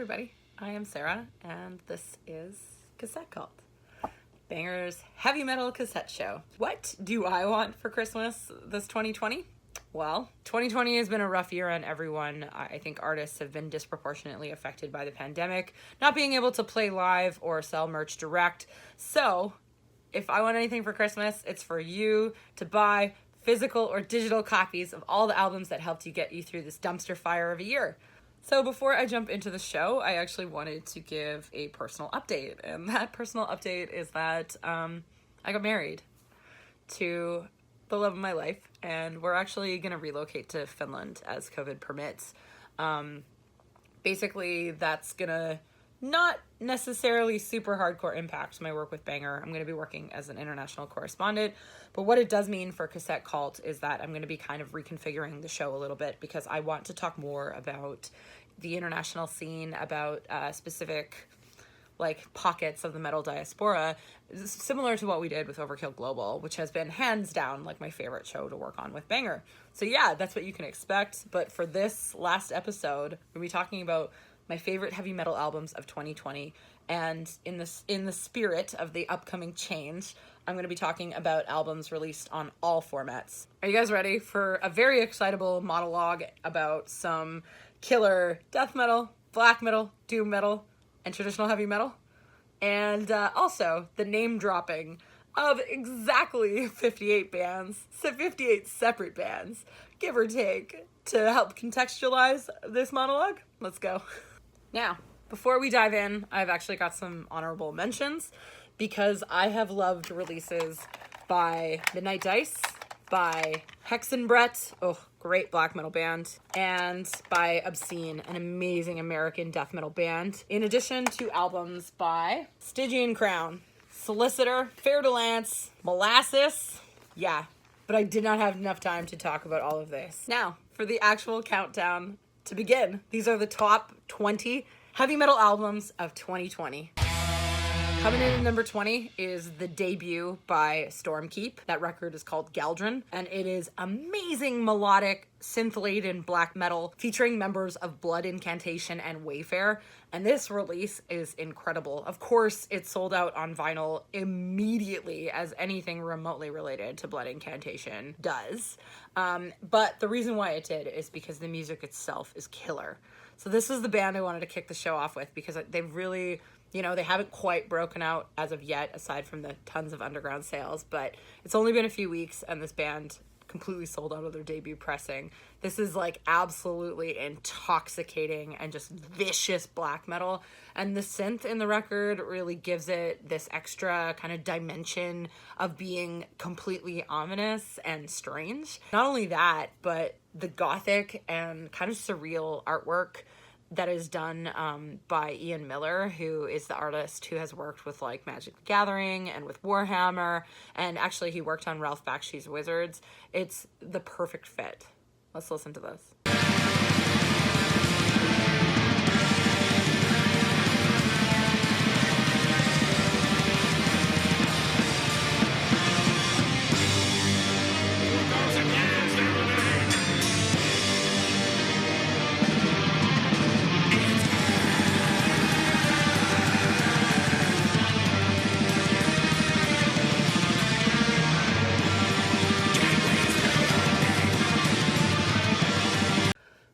everybody, I am Sarah, and this is Cassette Cult, Banger's heavy metal cassette show. What do I want for Christmas this 2020? Well, 2020 has been a rough year on everyone. I think artists have been disproportionately affected by the pandemic, not being able to play live or sell merch direct. So, if I want anything for Christmas, it's for you to buy physical or digital copies of all the albums that helped you get you through this dumpster fire of a year. So before I jump into the show, I actually wanted to give a personal update. And that personal update is that I got married to the love of my life. And we're actually going to relocate to Finland as COVID permits. Basically, that's going to not necessarily super hardcore impact my work with Banger. I'm going to be working as an international correspondent. But what it does mean for Cassette Cult is that I'm going to be kind of reconfiguring the show a little bit because I want to talk more about the international scene, about specific like pockets of the metal diaspora, similar to what we did with Overkill Global, which has been hands down like my favorite show to work on with Banger. So yeah, that's what you can expect. But for this last episode, we'll be talking about my favorite heavy metal albums of 2020. And in the spirit of the upcoming change, I'm going to be talking about albums released on all formats. Are you guys ready for a very excitable monologue about some killer death metal, black metal, doom metal, and traditional heavy metal? And also the name dropping of exactly 58 bands, 58 separate bands, give or take, to help contextualize this monologue. Let's go. Now, before we dive in, I've actually got some honorable mentions because I have loved releases by Midnight Dice, by Hexenbrett, oh, great black metal band, and by Obscene, an amazing American death metal band, in addition to albums by Stygian Crown, Solicitor, Fair to Lance, Molasses, yeah, but I did not have enough time to talk about all of this. Now, for the actual countdown to begin, these are the top 20 heavy metal albums of 2020. Coming in at number 20 is the debut by Stormkeep. That record is called Galdron, and it is amazing melodic, synth-laden black metal featuring members of Blood Incantation and Wayfarer, and this release is incredible. Of course, it sold out on vinyl immediately, as anything remotely related to Blood Incantation does. But the reason why it did is because the music itself is killer. So this is the band I wanted to kick the show off with because they've really, you know, they haven't quite broken out as of yet, aside from the tons of underground sales, but it's only been a few weeks and this band completely sold out of their debut pressing. This is like absolutely intoxicating and just vicious black metal. And the synth in the record really gives it this extra kind of dimension of being completely ominous and strange. Not only that, but the gothic and kind of surreal artwork that is done by Ian Miller, who is the artist who has worked with like Magic the Gathering and with Warhammer, and actually he worked on Ralph Bakshi's Wizards. It's the perfect fit. Let's listen to this.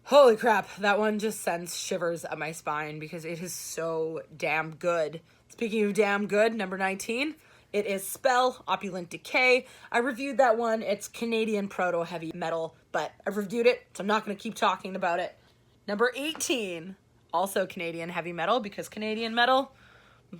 Holy crap, that one just sends shivers up my spine because it is so damn good. Speaking of damn good, number 19, it is Spell, Opulent Decay. I reviewed that one. It's Canadian proto-heavy metal, but I've reviewed it, so I'm not going to keep talking about it. Number 18, also Canadian heavy metal, because Canadian metal,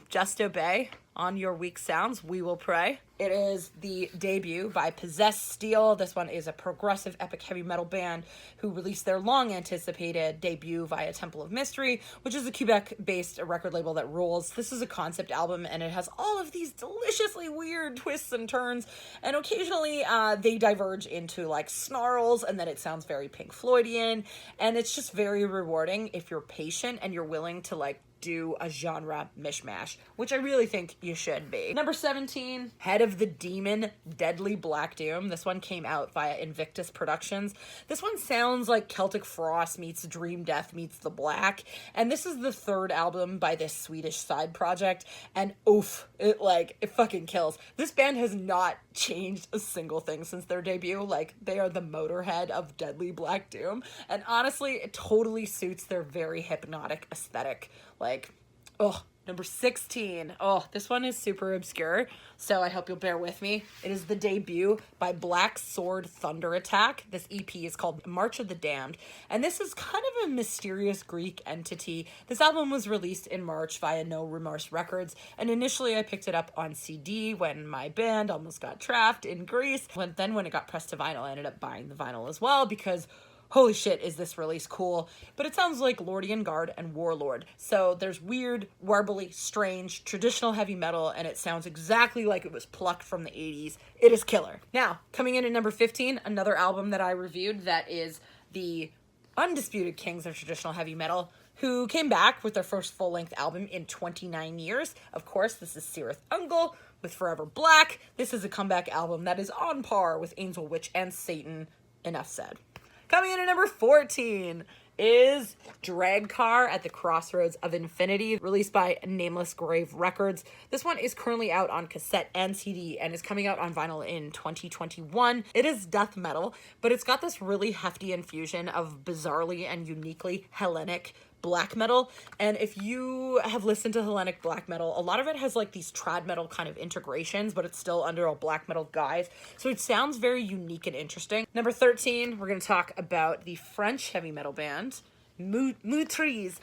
just obey. On your weak sounds, we will pray. It is the debut by Possessed Steel. This one is a progressive epic heavy metal band who released their long-anticipated debut via Temple of Mystery, which is a Quebec-based record label that rules. This is a concept album, and it has all of these deliciously weird twists and turns, and occasionally they diverge into like snarls, and then it sounds very Pink Floydian, and it's just very rewarding if you're patient and you're willing to like do a genre mishmash, which I really think you should be. Number 17, Head of the Demon, Deadly Black Doom. This one came out via Invictus Productions. This one sounds like Celtic Frost meets Dream Death meets The Black, and this is the third album by this Swedish side project, and oof, it fucking kills. This band has not changed a single thing since their debut. Like, they are the Motorhead of Deadly Black Doom, and honestly, it totally suits their very hypnotic aesthetic. Like, oh, number 16. Oh, this one is super obscure, so I hope you'll bear with me. It is the debut by Black Sword Thunder Attack. This EP is called March of the Damned, and this is kind of a mysterious Greek entity. This album was released in March via No Remorse Records, and initially I picked it up on CD when my band almost got trapped in Greece. Then when it got pressed to vinyl, I ended up buying the vinyl as well because holy shit, is this release cool. But it sounds like Lordian Guard and Warlord. So there's weird, warbly, strange, traditional heavy metal, and it sounds exactly like it was plucked from the 80s. It is killer. Now, coming in at number 15, another album that I reviewed that is the undisputed kings of traditional heavy metal, who came back with their first full-length album in 29 years. Of course, this is Cirith Ungol with Forever Black. This is a comeback album that is on par with Angel Witch and Satan. Enough said. Coming in at number 14 is Drag Car at the Crossroads of Infinity, released by Nameless Grave Records. This one is currently out on cassette and CD and is coming out on vinyl in 2021. It is death metal, but it's got this really hefty infusion of bizarrely and uniquely Hellenic black metal. And if you have listened to Hellenic black metal, a lot of it has like these trad metal kind of integrations, but it's still under a black metal guise. So it sounds very unique and interesting. Number 13, we're going to talk about the French heavy metal band Meurtriz.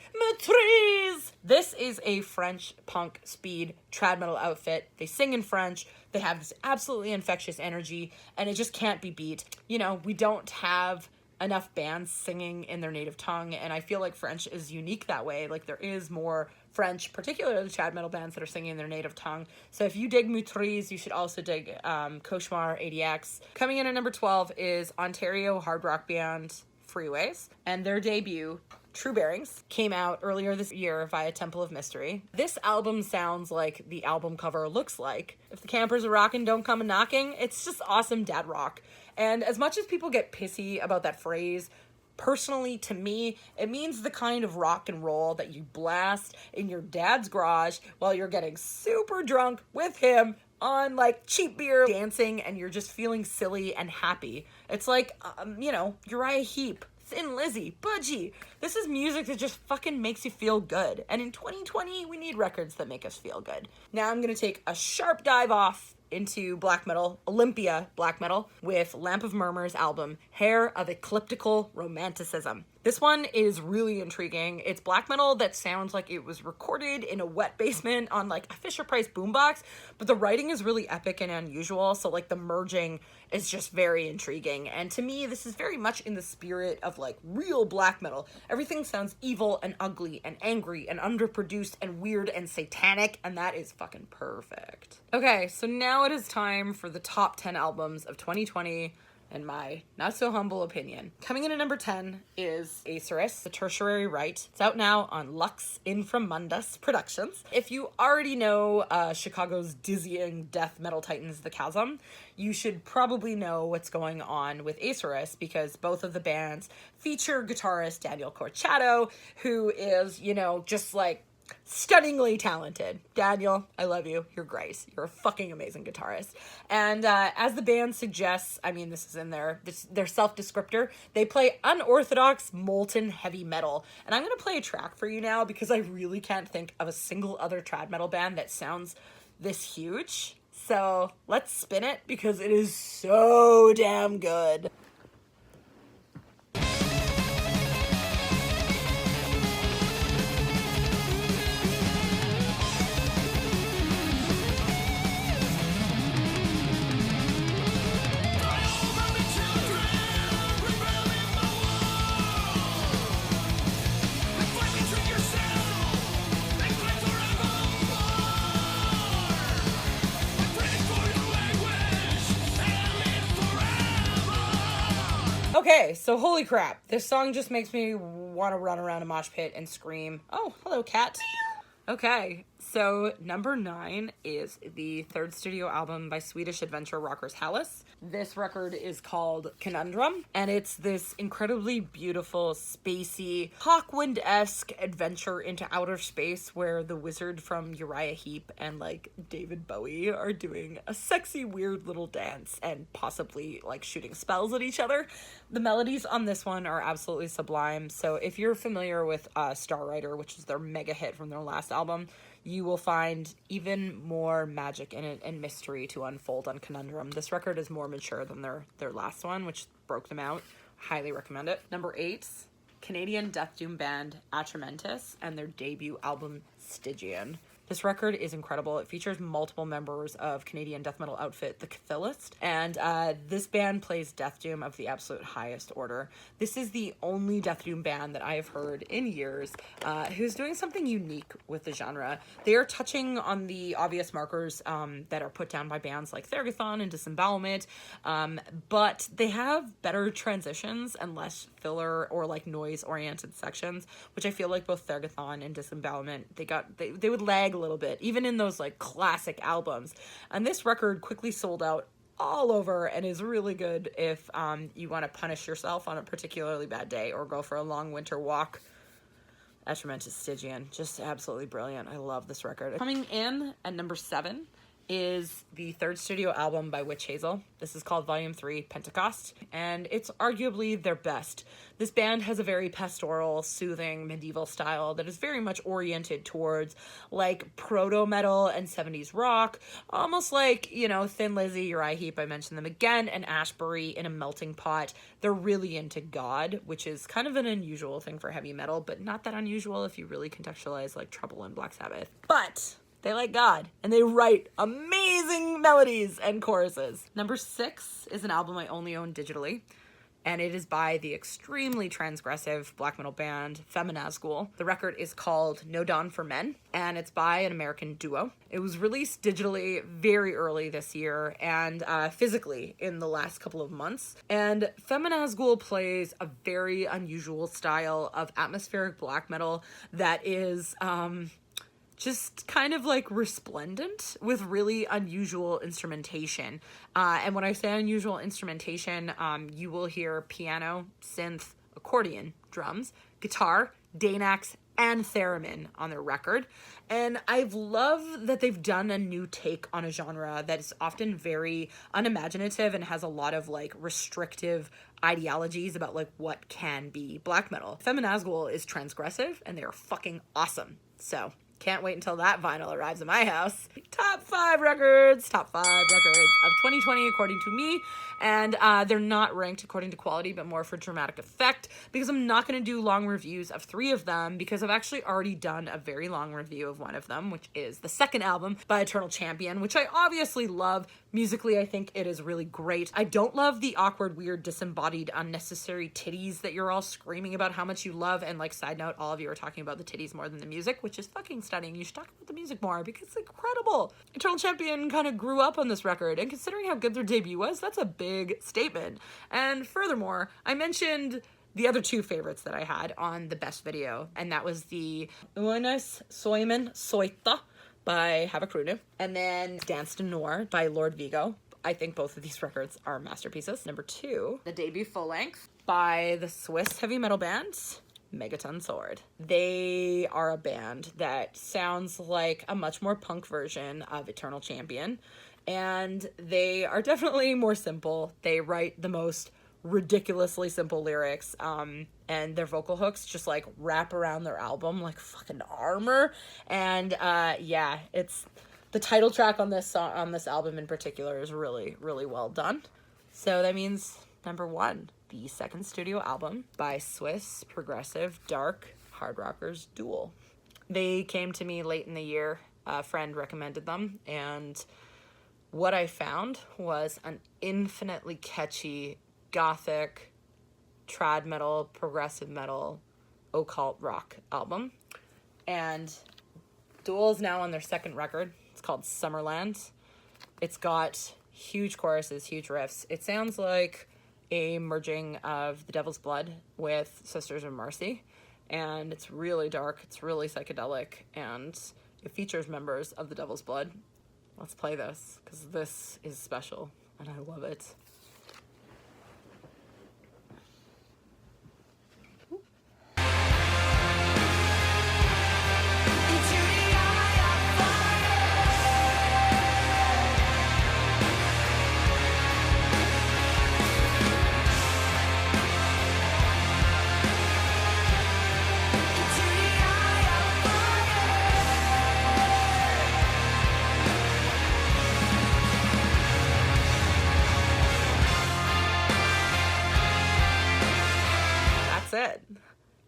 This is a French punk speed trad metal outfit. They sing in French. They have this absolutely infectious energy, and it just can't be beat. You know, we don't have enough bands singing in their native tongue, and I feel like French is unique that way. Like, there is more French, particularly trad metal bands that are singing in their native tongue. So if you dig Meurtriz, you should also dig Cauchemar ADX. Coming in at number 12 is Ontario hard rock band Freeways, and their debut, True Bearings, came out earlier this year via Temple of Mystery. This album sounds like the album cover looks like. If the campers are rocking, don't come a knocking. It's just awesome dad rock. And as much as people get pissy about that phrase, personally, to me, it means the kind of rock and roll that you blast in your dad's garage while you're getting super drunk with him on like cheap beer, dancing, and you're just feeling silly and happy. It's like, Uriah Heep, Thin Lizzy, Budgie. This is music that just fucking makes you feel good. And in 2020, we need records that make us feel good. Now I'm going to take a sharp dive off into black metal, Olympia black metal, with Lamp of Murmur's album, Hair of Ecliptical Romanticism. This one is really intriguing. It's black metal that sounds like it was recorded in a wet basement on like a Fisher-Price boombox, but the writing is really epic and unusual, so like the merging is just very intriguing. And to me, this is very much in the spirit of like real black metal. Everything sounds evil and ugly and angry and underproduced and weird and satanic, and that is fucking perfect. Okay, so now it is time for the top 10 albums of 2020, in my not-so-humble opinion. Coming in at number 10 is Acerus, The Tertiary Rite. It's out now on Lux Inframundus Productions. If you already know Chicago's dizzying death metal titans, The Chasm, you should probably know what's going on with Acerus, because both of the bands feature guitarist Daniel Corchado, who is, just like stunningly talented. Daniel, I love you. You're great. You're a fucking amazing guitarist. And as the band suggests, I mean, this is in their self-descriptor, they play unorthodox, molten heavy metal. And I'm going to play a track for you now because I really can't think of a single other trad metal band that sounds this huge. So let's spin it because it is so damn good. Okay, so holy crap, this song just makes me want to run around a mosh pit and scream. Oh, hello, cat. Okay, so number 9 is the third studio album by Swedish adventure rockers Hallis. This record is called Conundrum, and it's this incredibly beautiful, spacey, Hawkwind-esque adventure into outer space where the wizard from Uriah Heep and like David Bowie are doing a sexy, weird little dance and possibly like shooting spells at each other. The melodies on this one are absolutely sublime. So if you're familiar with Starwriter, which is their mega hit from their last album, you will find even more magic in it and mystery to unfold on Conundrum. This record is more mature than their last one, which broke them out. Highly recommend it. Number 8, Canadian death doom band Atramentis and their debut album Stygian. This record is incredible. It features multiple members of Canadian death metal outfit The Cathilist, and this band plays death doom of the absolute highest order. This is the only death doom band that I have heard in years who's doing something unique with the genre. They are touching on the obvious markers that are put down by bands like Thergathon and Disembowelment, but they have better transitions and less filler or like noise-oriented sections, which I feel like both Thergathon and Disembowelment, they would lag a little bit, even in those like classic albums. And this record quickly sold out all over and is really good if you want to punish yourself on a particularly bad day or go for a long winter walk. Atramentis Stygian, just absolutely brilliant. I love this record. Coming in at number 7 is the third studio album by Witch Hazel. This is called Volume 3, Pentecost, and it's arguably their best. This band has a very pastoral, soothing, medieval style that is very much oriented towards like proto-metal and 70s rock, almost like, you know, Thin Lizzy, Uriah Heep, I mentioned them again, and Ashbury in a melting pot. They're really into God, which is kind of an unusual thing for heavy metal, but not that unusual if you really contextualize like Trouble and Black Sabbath. But they like God, and they write amazing melodies and choruses. Number 6 is an album I only own digitally, and it is by the extremely transgressive black metal band Feminazgul. The record is called No Dawn for Men, and it's by an American duo. It was released digitally very early this year and physically in the last couple of months. And Feminazgul plays a very unusual style of atmospheric black metal that is just kind of like resplendent with really unusual instrumentation. And when I say unusual instrumentation, you will hear piano, synth, accordion, drums, guitar, Danax, and theremin on their record. And I've loved that they've done a new take on a genre that is often very unimaginative and has a lot of like restrictive ideologies about like what can be black metal. Feminazgul is transgressive and they are fucking awesome. So can't wait until that vinyl arrives at my house. Top 5 records of 2020 according to me. And they're not ranked according to quality, but more for dramatic effect, because I'm not going to do long reviews of 3 of them, because I've actually already done a very long review of one of them, which is the second album by Eternal Champion, which I obviously love. Musically, I think it is really great. I don't love the awkward, weird, disembodied, unnecessary titties that you're all screaming about how much you love. And like, side note, all of you are talking about the titties more than the music, which is fucking stunning. You should talk about the music more because it's incredible. Eternal Champion kind of grew up on this record, and considering how good their debut was, that's a big statement. And furthermore, I mentioned the other 2 favorites that I had on the best video, and that was the Uenes Soimen Soita by Havakrunu, and then Dance to Noir by Lord Vigo. I think both of these records are masterpieces. Number 2, the debut full-length by the Swiss heavy metal band Megaton Sword. They are a band that sounds like a much more punk version of Eternal Champion, and they are definitely more simple. They write the most ridiculously simple lyrics, and their vocal hooks just like wrap around their album like fucking armor. And yeah, it's the title track on this song, on this album in particular, is really, really well done. So that means number 1, the second studio album by Swiss progressive dark hard rockers Duel. They came to me late in the year. A friend recommended them, and what I found was an infinitely catchy gothic, trad metal, progressive metal, occult rock album. And Duel is now on their second record. It's called Summerland. It's got huge choruses, huge riffs. It sounds like a merging of The Devil's Blood with Sisters of Mercy. and it's really dark, it's really psychedelic, and it features members of the Devil's Blood. Let's play this, because this is special, and I love it. It.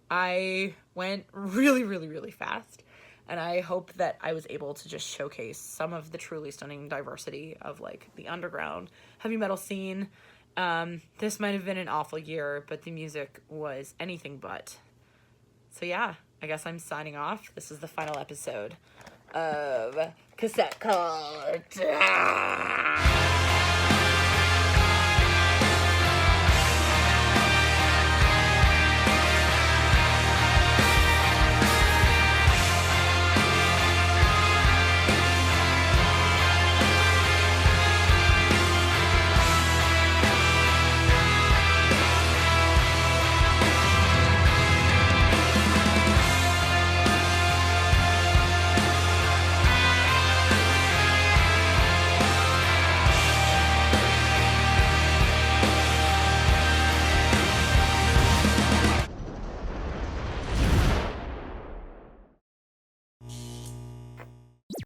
I went really, really, really fast, and I hope that I was able to just showcase some of the truly stunning diversity of like the underground heavy metal scene. This might have been an awful year, but the music was anything but. So yeah, I guess I'm signing off. This is the final episode of Cassette Cult.